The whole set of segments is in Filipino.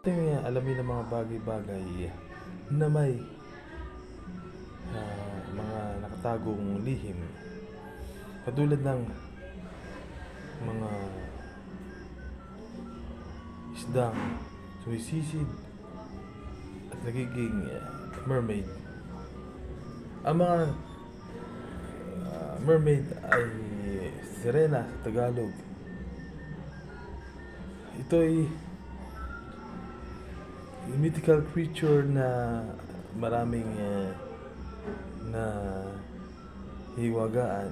ating alamin ng mga bagay-bagay na may mga nakatagong lihim. Katulad ng mga isdang sumisisid at nagiging mermaid. Ang mga mermaid ay sirena sa Tagalog. Ito ay mythical creature na maraming na hiwagaan.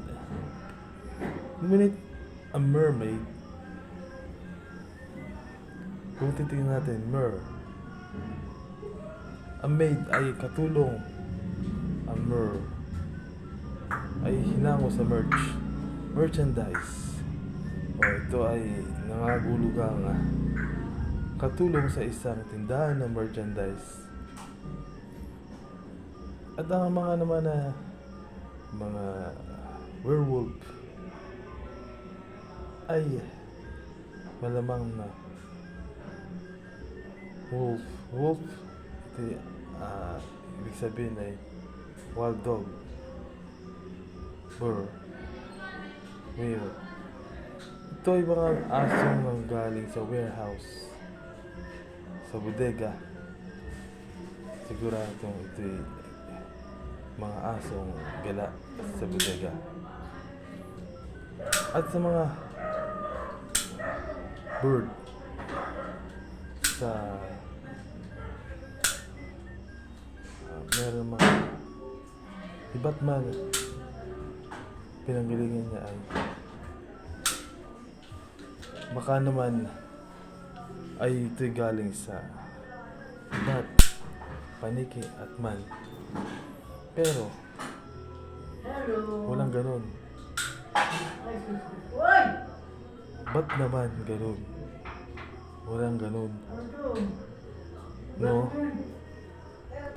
Ngunit ang mermaid, kung titingnan natin, ang maid ay katulong, ang mer ay hinango sa merchandise. Ito ay nangagulugang katulong sa isang tindahan ng merchandise. At ang mga naman na mga werewolf ay malamang na wolf. Ito ibig sabihin ay wild dog, bear. Ito ay mga asong nanggaling sa warehouse, sa bodega. Siguradong ito ay mga asong gala sa bodega. At sa mga bird, sa meron mga si Batman, pinanggalingan niya ay baka naman ay ito'y galing sa bat, paniki at man. Pero walang ganun. Ba't naman ganun? Walang ganun, no?